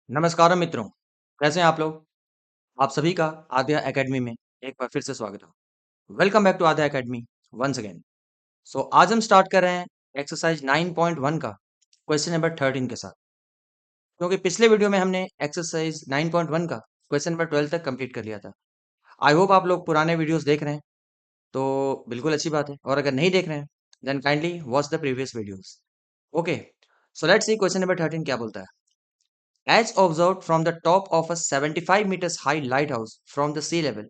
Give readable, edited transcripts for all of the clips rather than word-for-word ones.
नमस्कार मित्रों, कैसे हैं आप लोग? आप सभी का आद्या एकेडमी में एक बार फिर से स्वागत है। Welcome back to Aadya Academy once again. So आज हम स्टार्ट कर रहे हैं एक्सरसाइज 9.1 का क्वेश्चन नंबर 13 के साथ। क्योंकि पिछले वीडियो में हमने एक्सरसाइज 9.1 का क्वेश्चन नंबर 12 तक कंप्लीट कर लिया था। आई होप आप लोग पुराने वीडियोस देख रहे हैं, तो बिल्कुल अच्छी बात है। और अगर नहीं देख रहे हैं, then kindly watch the previous videos. Okay, so let's see question number 13 क्या बोलता है। As observed from the top of a 75 meters high lighthouse from the sea level,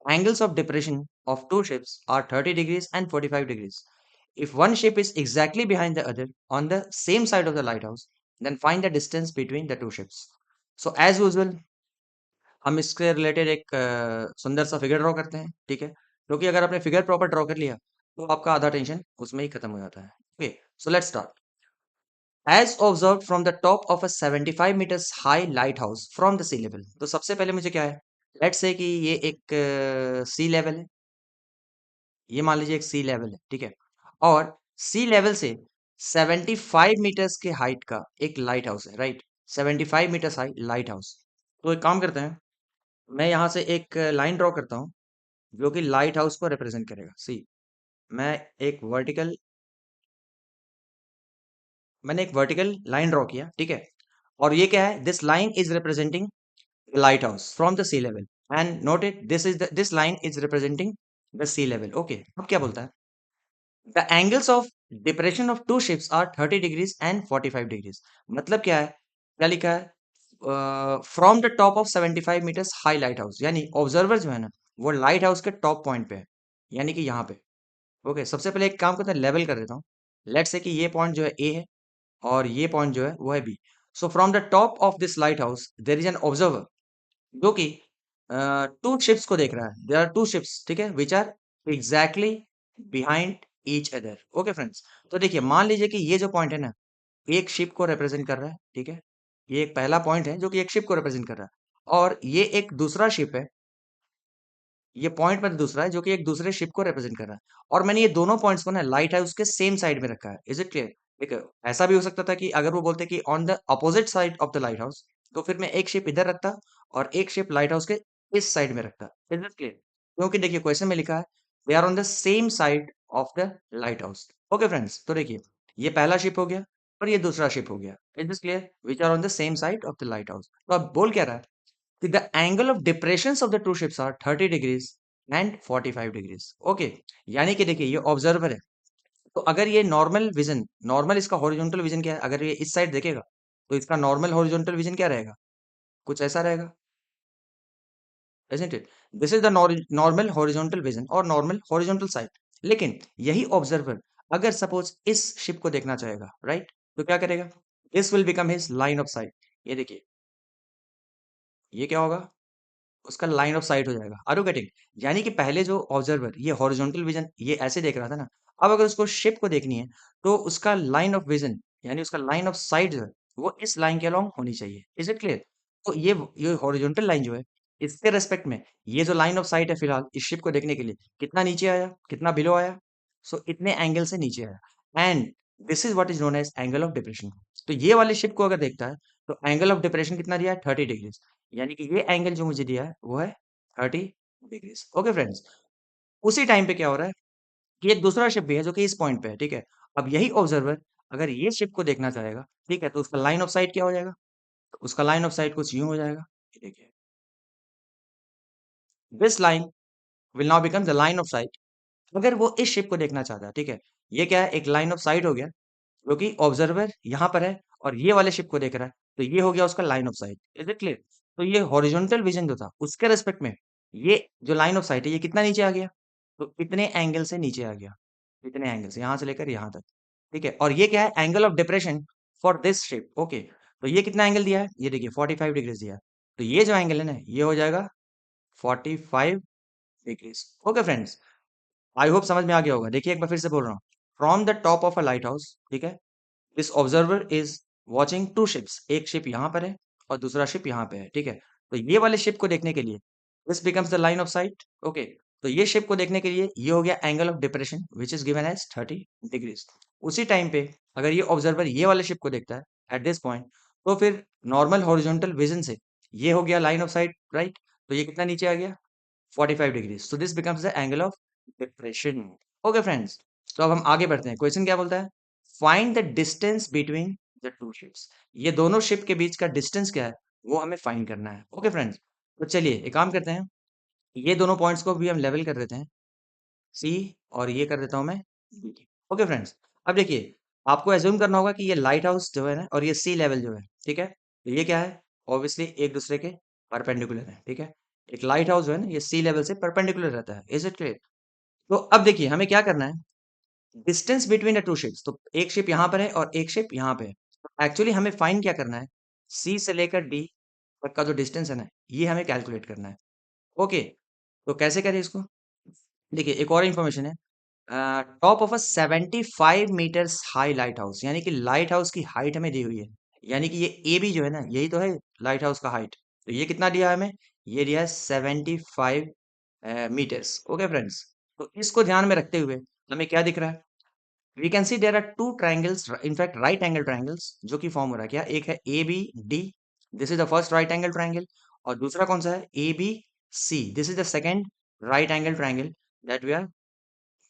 angles of depression of two ships are 30 degrees and 45 degrees. If one ship is exactly behind the other on the same side of the lighthouse, then find the distance between the two ships. So as usual, हम इसके related एक सुंदर सा figure draw करते हैं, ठीक है? क्योंकि अगर आपने फिगर प्रॉपर ड्रॉ कर लिया, तो आपका आधा टेंशन उसमें ही खत्म हो जाता है। Okay, so let's start. As observed from the top of a 75 meters high lighthouse from the sea level। तो सबसे पहले मुझे क्या है, लेट्स से कि ये एक सी लेवल है। ये मान लीजिए एक सी लेवल है, ठीक है? और सी लेवल से 75 मीटर्स के हाइट का एक लाइट हाउस है, right? 75 meters high lighthouse. तो एक काम करते हैं, मैं यहाँ से एक लाइन ड्रॉ करता हूँ जो कि लाइट हाउस को रिप्रेजेंट करेगा। सी, मैं एक वर्टिकल मैंने एक वर्टिकल लाइन ड्रॉ किया, ठीक है? और ये क्या है, this line is representing lighthouse from the sea level, and note it, this line is representing the sea level। okay, अब क्या बोलता है, the angles of depression of two ships are 30 degrees and 45 degrees। मतलब क्या है, क्या लिखा है, from the top of 75 meters high lighthouse, यानी ऑब्जर्वर जो है ना, वो लाइट हाउस के टॉप पॉइंट पे है, यानी कि यहाँ पे। ओके, सबसे पहले एक काम करते हैं, लेवल कर देता हूँ। लेट्स से कि ये पॉइंट जो है ए है और ये पॉइंट जो है वो है B. So from the top of this lighthouse there is an observer जो कि टू शिप्स को देख रहा है। देयर आर टू शिप्स, ठीक है, which are exactly behind each other. Okay friends, तो देखिए मान लीजिए कि ये जो पॉइंट है ना, एक शिप को रिप्रेजेंट कर रहा है, ठीक है? ये एक पहला पॉइंट है जो कि एक शिप को रिप्रेजेंट कर रहा है, और ये एक दूसरा शिप है। ये पॉइंट मतलब दूसरा है जो कि एक दूसरे शिप को रिप्रेजेंट कर रहा है, और मैंने ये दोनों पॉइंट्स को ना लाइट हाउस के सेम साइड में रखा है। Is it clear? ठीक है, ऐसा भी हो सकता था कि अगर वो बोलते कि on the opposite side of the lighthouse, तो फिर मैं एक शिप इधर रखता और एक शिप लाइट हाउस के इस साइड में रखता। Is it clear? क्योंकि देखिए क्वेश्चन में लिखा है they are on the same side of the lighthouse. Okay friends, तो देखिए ये पहला शिप हो गया और ये दूसरा शिप हो गया। Is this clear? Which are on the same side of the lighthouse. तो अब बोल क्या रहा है कि the angle of depressions of the two ships are 30 degrees and 45 degrees। Okay, यानी कि देखिए ये ऑब्जर्वर है, तो अगर ये नॉर्मल विजन, नॉर्मल इसका हॉरिजॉन्टल विजन क्या है, अगर ये इस साइड देखेगा तो इसका नॉर्मल हॉरिजॉन्टल विजन क्या रहेगा, कुछ ऐसा रहेगा, isn't it? This is the normal horizontal vision और नॉर्मल हॉरिजॉन्टल साइड। लेकिन यही ऑब्जर्वर अगर सपोज इस शिप को देखना चाहेगा, राइट, तो क्या करेगा, this will become his line of site. ये देखिए, ये क्या होगा, उसका लाइन ऑफ साइट हो जाएगा। Are you getting? यानी कि पहले जो ऑब्जर्वर ये हॉरिजॉन्टल विजन ये ऐसे देख रहा था ना, अब अगर उसको शिप को देखनी है तो उसका लाइन ऑफ विजन यानी उसका लाइन ऑफ साइट जो है वो इस लाइन के अलोंग होनी चाहिए। Is it clear? तो ये हॉरिजॉन्टल लाइन जो है, इसके रेस्पेक्ट में ये जो लाइन ऑफ साइट है फिलहाल इस शिप को देखने के लिए, कितना नीचे आया, कितना बिलो आया, सो इतने एंगल से नीचे आया। And this is what is known as angle of depression. तो ये वाले शिप को अगर देखता है तो एंगल ऑफ डिप्रेशन कितना दिया है, 30 डिग्री। यानी कि ये एंगल जो मुझे दिया है वो है 30 डिग्रीज। ओके फ्रेंड्स, उसी टाइम पे क्या हो रहा है कि एक दूसरा शिप भी है जो कि इस पॉइंट पे है, ठीक है? अब यही ऑब्जर्वर अगर ये शिप को देखना चाहेगा, ठीक है, तो उसका लाइन ऑफ साइट क्या हो जाएगा, तो उसका लाइन ऑफ साइट कुछ यूं हो जाएगा। ये देखिए, this line will now become the line of site अगर वो इस शिप को देखना चाहता है, ठीक है? ये क्या है, एक लाइन ऑफ साइट हो गया क्योंकि ऑब्जर्वर यहाँ पर है और ये वाले शिप को देख रहा है, तो ये हो गया उसका line of site. Is it clear? तो ये हॉरिजॉन्टल विजन जो था उसके रेस्पेक्ट में ये जो लाइन ऑफ साइट है ये कितना नीचे आ गया, तो इतने एंगल से नीचे आ गया, इतने एंगल से, यहाँ से लेकर यहाँ तक, ठीक है? और ये क्या है, angle of depression for this ship. Okay, तो ये कितना एंगल दिया है, ये देखिए 45 डिग्रीज दिया है, तो ये जो एंगल है ना ये हो जाएगा 45 degrees. Okay friends, I hope समझ में आ गया होगा। देखिए एक बार फिर से बोल रहा हूँ, from the top of a lighthouse, ठीक है, this observer is watching two ships. एक शिप यहाँ पर है और दूसरा शिप यहाँ पे है, ठीक है? तो ये वाले शिप को देखने के लिए this becomes the line of site. Okay, तो ये शिप को देखने के लिए ये हो गया angle of depression which is given as 30 degrees. उसी टाइम पे अगर ये ऑब्जर्वर ये वाले शिप को देखता है एट दिस पॉइंट, तो फिर नॉर्मल हॉरिजॉन्टल विजन से ये हो गया लाइन ऑफ साइट, राइट? तो ये कितना नीचे आ गया? 45 degree. So this becomes the angle of depression. Okay friends, तो अब हम आगे बढ़ते हैं। क्वेश्चन क्या बोलता है? Find the distance between the two ships. ये दोनों शिप के बीच का डिस्टेंस क्या है, वो हमें फाइंड करना है। ओके फ्रेंड्स, तो चलिए एक काम करते हैं, ये दोनों पॉइंट्स को भी हम लेवल कर देते हैं, सी, और ये कर देता हूं मैं बी। ओके फ्रेंड्स, अब देखिए, आपको एज्यूम करना होगा कि ये लाइट हाउस जो है ना, और ये सी लेवल जो है, ठीक है, तो ये क्या है? ऑब्वियसली एक दूसरे के परपेंडिकुलर है, ठीक है। एक लाइट हाउस जो है ना, ये सी लेवल से परपेंडिकुलर रहता है। Is it clear? तो अब देखिए हमें क्या करना है, distance between the two ships. तो एक शिप यहाँ पर है और एक शिप यहाँ पे है। तो एक्चुअली हमें फाइंड क्या करना है, सी से लेकर डी तक का जो डिस्टेंस है ना, ये हमें कैलकुलेट करना है। ओके, तो कैसे करें इसको? देखिए एक और इन्फॉर्मेशन है, top of a 75 meters high lighthouse, यानी कि लाइट हाउस की हाइट हमें दी हुई है, यानी कि ये ए बी जो है ना, यही तो है लाइट हाउस का हाइट। तो ये कितना दिया है हमें? ये दिया है 75 मीटर्स। ओके फ्रेंड्स, तो इसको ध्यान में रखते हुए हमें क्या दिख रहा है, we can see there are two triangles, in fact right angle triangles, जो कि फॉर्म हो रहा है क्या, एक है A B D, this is the first right angle triangle, और दूसरा कौन सा है, A B C, this is the second right angle triangle that we are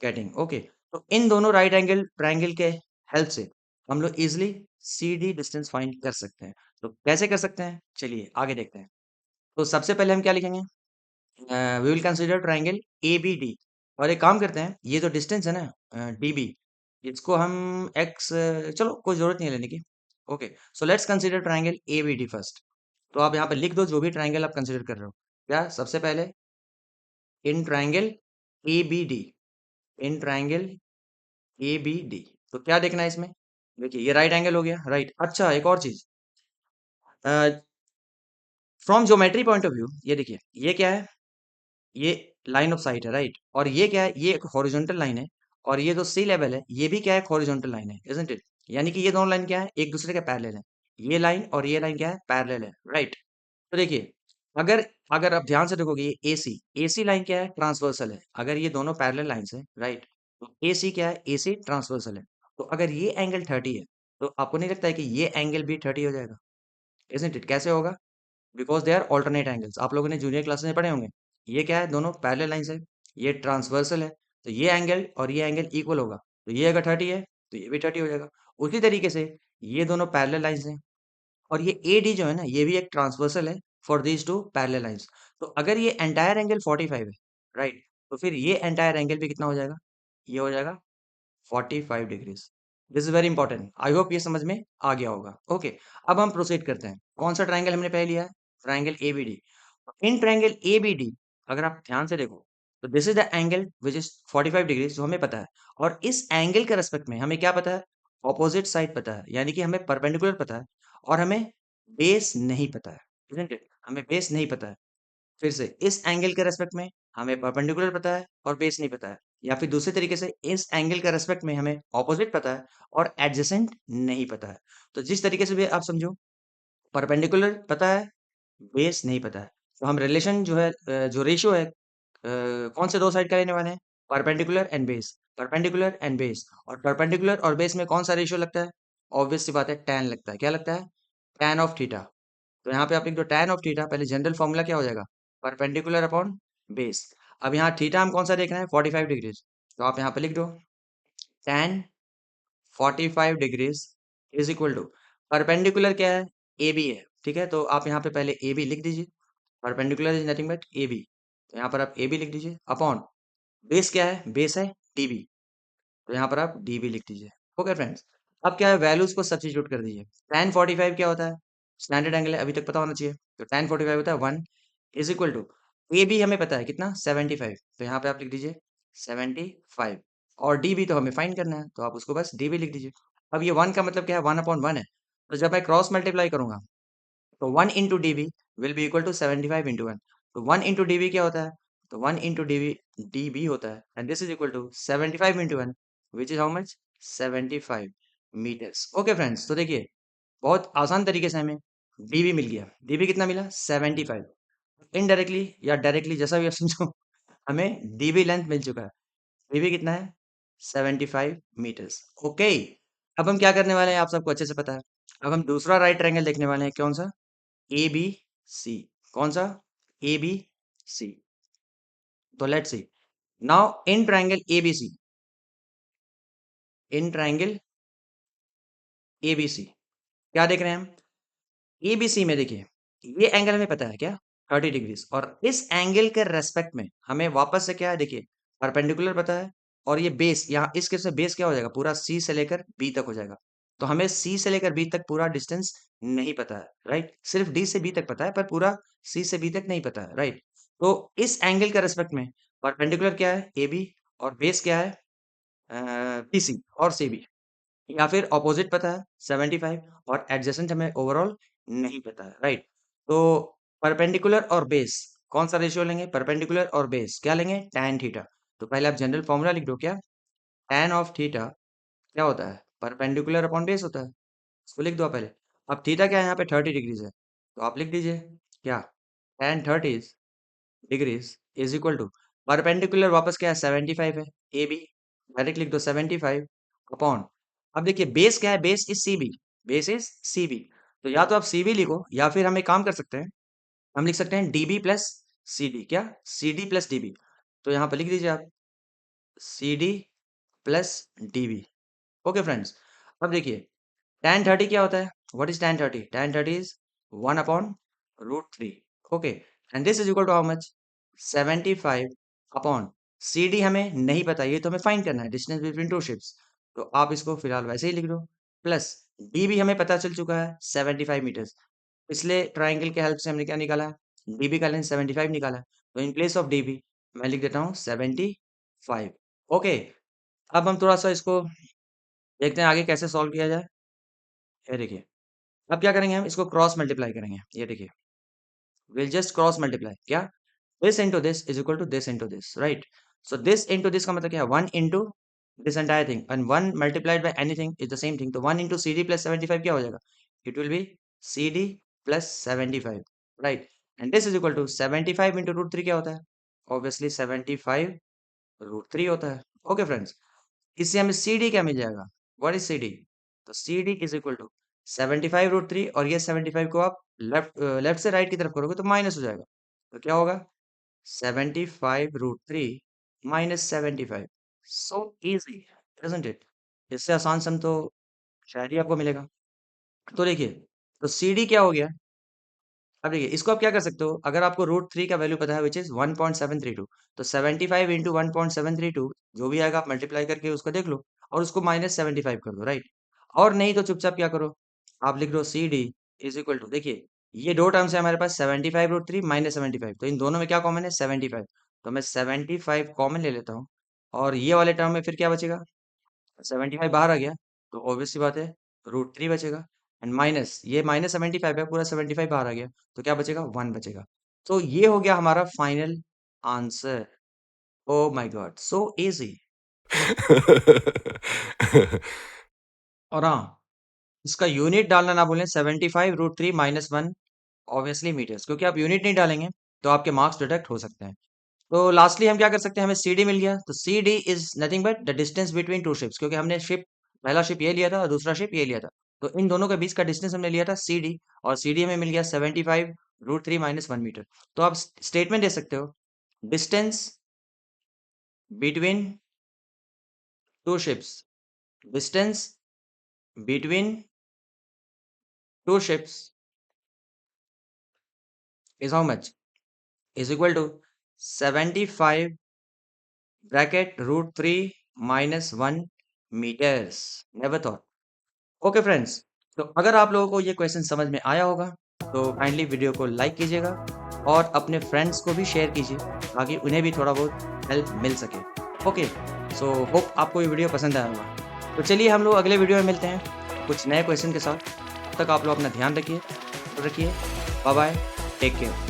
getting. Okay, तो इन दोनों राइट एंगल ट्राइंगल के हेल्प से हम लोग easily C D distance find कर सकते हैं। तो कैसे कर सकते हैं, चलिए आगे देखते हैं। तो सबसे पहले हम क्या लिखेंगे, we will consider triangle A B D, और एक काम करते हैं, ये जो डिस्टेंस है ना डी बी, इसको हम एक्स, चलो कोई जरूरत नहीं है लेने की। Okay, so let's consider triangle A B D first. तो आप यहाँ पे लिख दो जो भी ट्राइंगल आप कंसीडर कर रहे हो। क्या सबसे पहले, in triangle A B D, in triangle A B D, तो क्या देखना है इसमें, देखिए ये राइट एंगल हो गया, राइट। अच्छा एक और चीज, from geometry point of view, ये देखिए ये क्या है, ये लाइन ऑफ साइट है, राइट। और ये क्या है, ये एक हॉरिजॉन्टल लाइन है, और ये जो सी लेवल है ये भी क्या है, हॉरिजॉन्टल लाइन है, इजंट इट? यानी कि ये दोनों लाइन क्या है, एक दूसरे के पैरेलल है। ये लाइन और ये लाइन क्या है, पैरेलल है, राइट। तो देखिए, अगर अगर आप ध्यान से देखोगे, ये एसी लाइन क्या है, ट्रांसवर्सल है। अगर ये दोनों पैरेलल लाइंस है, राइट, तो एसी क्या है, एसी ट्रांसवर्सल है। तो अगर ये एंगल 30 है, तो आपको नहीं लगता है कि ये एंगल भी 30 हो जाएगा? Isn't it? कैसे होगा? Because they are alternate angles, आप लोगों ने जूनियर क्लासेस में पढ़े होंगे। ये क्या है, दोनों पैरेलल लाइंस है, ये ट्रांसवर्सल है, तो ये एंगल और ये एंगल इक्वल होगा। तो ये अगर 30 है, तो ये भी 30 हो जाएगा। उसी तरीके से ये दोनों पैरेलल लाइंस हैं, और ये ए डी जो है ना, ये भी एक ट्रांसवर्सल है for these two parallel lines. तो अगर ये एंटायर एंगल 45 है, राइट, तो फिर ये एंटायर एंगल भी कितना हो जाएगा, ये हो जाएगा 45 degrees. This is very important, I hope ये समझ में आ गया होगा। ओके, अब हम प्रोसीड करते हैं। कौन सा ट्राइंगल हमने पहले लिया है, triangle ABD. In triangle ABD, अगर आप ध्यान से देखो, तो this is the angle which is 45 degrees, जो हमें पता है। और इस एंगल के रेस्पेक्ट में हमें क्या पता है, ऑपोजिट साइड पता है, यानी कि हमें परपेंडिकुलर पता है, और हमें बेस नहीं पता है, isn't it? हमें बेस नहीं पता है। फिर से इस एंगल के रेस्पेक्ट में हमें परपेंडिकुलर पता है और बेस नहीं पता है, या फिर दूसरे तरीके से इस एंगल के रेस्पेक्ट में हमें ऑपोजिट पता है और एडजेसेंट नहीं पता है। तो जिस तरीके से भी आप समझो, परपेंडिकुलर पता है, बेस नहीं पता है, तो हम रिलेशन जो है, जो रेशियो है, कौन से दो साइड का लेने वाले हैं, perpendicular and base, perpendicular and base. और परपेंडिकुलर और बेस में कौन सा रेशियो लगता है, ऑब्वियस सी बात है, टैन लगता है। क्या लगता है, टैन ऑफ थीटा। तो यहाँ पे आप लिख दो टैन ऑफ थीटा, पहले जनरल फॉर्मूला क्या हो जाएगा, परपेंडिकुलर अपॉन बेस। अब यहाँ थीटा हम कौन सा देख रहे हैं, 45 डिग्रीज, तो आप यहाँ पे लिख दो tan 45 degrees is equal to, perpendicular क्या है, ए बी है, ठीक है। तो आप यहाँ पे पहले ए बी लिख दीजिए, perpendicular is nothing but A B, तो यहाँ पर आप ए बी लिख दीजिए, अपॉन बेस क्या है, बेस है डी बी, तो यहाँ पर आप डी बी लिख दीजिए। ओके फ्रेंड्स, अब क्या है, वैल्यूज को सब्स्टिट्यूट कर दीजिए। tan 45 क्या होता है, स्टैंडर्ड एंगल है, अभी तक पता होना चाहिए। तो tan 45 होता है 1 is equal to, A B हमें पता है कितना, 75, तो यहाँ पे आप लिख दीजिए 75, और डी बी तो हमें फाइंड करना है, तो आप उसको बस डी बी लिख दीजिए। अब ये 1 का मतलब क्या है, 1/1 है, तो जब मैं क्रॉस मल्टीप्लाई करूंगा, तो 1 into D B will be equal to 75 into 1। तो 1 इंटू डी बी क्या होता है, तो 1 इंटू डी बी होता है, and this is equal to 75 into 1, which is how much, 75 metres. Okay friends, तो देखिए बहुत आसान तरीके से हमें डीबी मिल गया। डीबी कितना मिला, 75। इनडायरेक्टली या डायरेक्टली जैसा भी आप समझो, हमें डीबी लेंथ मिल चुका है। डीबी कितना है, 75 मीटर्स। ओके, अब हम क्या करने वाले हैं, आप सबको अच्छे से पता है। अब हम दूसरा राइट ट्रायंगल देखने वाले हैं, कौन सा? A B C. कौन सा? A B C. तो let's see now in triangle ABC, in triangle ABC क्या देख रहे हैं हम? एबीसी में देखिए, ये एंगल हमें पता है क्या? 30 डिग्रीज। और इस एंगल के रेस्पेक्ट में हमें वापस से क्या है, देखिए परपेंडिकुलर पता है, और ये बेस यहाँ इस केस में बेस क्या हो जाएगा, पूरा सी से लेकर बी तक हो जाएगा। तो हमें सी से लेकर बी तक पूरा डिस्टेंस नहीं पता है, राइट? सिर्फ डी से बी तक पता है, पर पूरा सी से बी तक नहीं पता है, राइट? तो इस एंगल के रेस्पेक्ट में परपेंडिकुलर क्या है, ए बी, और बेस क्या है, पी सी और सी बी। या फिर ऑपोजिट पता है 75, और एडजेसेंट हमें ओवरऑल नहीं पता है, राइट? तो परपेंडिकुलर और बेस कौन सा रेशियो लेंगे? परपेंडिकुलर और बेस क्या लेंगे? tan theta. तो पहले आप जनरल फॉर्मूला लिख दो, क्या? tan ऑफ थीटा क्या होता है? परपेंडिकुलर अपॉन बेस होता है। इसको लिख दो आप पहले। अब थीटा क्या है यहाँ पे? 30 डिग्रीज है, तो आप लिख दीजिए क्या? tan 30 degrees is equal to perpendicular वापस क्या है? 75 है, ए बी। डायरेक्ट लिख दो 75 अपॉन, अब देखिए बेस क्या है? Base is C B, base is C B. तो या तो आप सी बी लिखो, या फिर हम एक काम कर सकते हैं, हम लिख सकते हैं D B plus C D. क्या? C D plus D B. तो यहाँ पर लिख दीजिए आप C D plus D B. Okay friends, अब देखिए tan 30 क्या होता है? What is tan 30? tan 30 is 1 upon root 3। Okay, and this is equal to how much? 75 upon C D हमें नहीं पता, ये तो हमें फाइंड करना है, डिस्टेंस बिटवीन टू शिप्स। तो आप इसको फिलहाल वैसे ही लिख दो, प्लस डी भी हमें पता चल चुका है 75 मीटर्स। पिछले ट्राइंगल के हेल्प से हमने क्या निकाला है? डी बी का लेंथ 75 निकाला है। तो in place of D B मैं लिख देता हूँ 75। ओके, अब हम थोड़ा सा इसको देखते हैं आगे कैसे सॉल्व किया जाए। ये देखिए, अब क्या करेंगे, हम इसको क्रॉस मल्टीप्लाई करेंगे। ये देखिए, we'll just cross multiply, क्या? this into this is equal to this into this, right? So this into this का मतलब क्या है? 1 into this entire thing, and 1 multiplied by anything is the same thing. तो 1 into cd plus 75 क्या हो जाएगा? It will be cd plus 75, right? And this is equal to 75 into root 3 क्या होता है? Obviously 75 root 3 होता है। Okay friends, इससे हमें सी डी क्या मिल जाएगा? What is C D? तो C D is equal to 75 root 3, और ये 75 को आप लेफ्ट लेफ्ट से राइट की तरफ करोगे तो माइनस हो जाएगा। तो क्या होगा? 75 root 3 minus 75। So easy, isn't it? इससे आसान सम तो शायद ही आपको मिलेगा। तो देखिए, तो सी डी क्या हो गया? अब देखिए, इसको आप क्या कर सकते हो, अगर आपको रूट 3 का वैल्यू पता है विच इज 1.732, तो 75 इंटू 1.732 जो भी आएगा आप मल्टीप्लाई करके उसको देख लो, और उसको माइनस 75 कर दो, राइट? और नहीं तो चुपचाप क्या करो, आप लिख दो C D is equal to, देखिए ये दो टर्म्स है हमारे पास, 75 रूट 3 माइनस 75, तो इन दोनों में क्या कॉमन है? 75। तो मैं 75 कॉमन ले लेता हूँ, और ये वाले टर्म में फिर क्या बचेगा? 75 बाहर आ गया, तो ऑब्वियस सी बात है रूट 3 बचेगा, एंड माइनस ये माइनस 75 है, पूरा 75 बाहर आ गया, तो क्या बचेगा? 1 बचेगा। तो ये हो गया हमारा final answer. Oh my God, so easy. और हाँ, इसका यूनिट डालना ना भूलें, 75 रूट 3 माइनस 1 ऑब्वियसली मीटर्स, क्योंकि आप यूनिट नहीं डालेंगे तो आपके मार्क्स डिडक्ट हो सकते हैं। तो लास्टली हम क्या कर सकते हैं, हमें सी डी मिल गया, तो C D is nothing but the distance between two ships, क्योंकि हमने शिप, पहला शिप ये लिया था और दूसरा शिप ये लिया था, तो इन दोनों के बीच का डिस्टेंस हमने लिया था सी डी, और सी डी हमें मिल गया 75 रूट 3 माइनस 1 मीटर। तो आप स्टेटमेंट दे सकते हो, distance between two ships, distance between two ships is how much? Is equal to 75 bracket root 3 minus 1 metres. Never thought. Okay friends, तो अगर आप लोगों को ये क्वेश्चन समझ में आया होगा तो काइंडली वीडियो को लाइक कीजिएगा, और अपने फ्रेंड्स को भी शेयर कीजिए, ताकि उन्हें भी थोड़ा बहुत हेल्प मिल सके। ओके, सो होप आपको ये वीडियो पसंद आया होगा। तो चलिए हम लोग अगले वीडियो में मिलते हैं कुछ नए क्वेश्चन के साथ। तब तक आप लोग अपना ध्यान रखिए, बाय बाय, टेक केयर।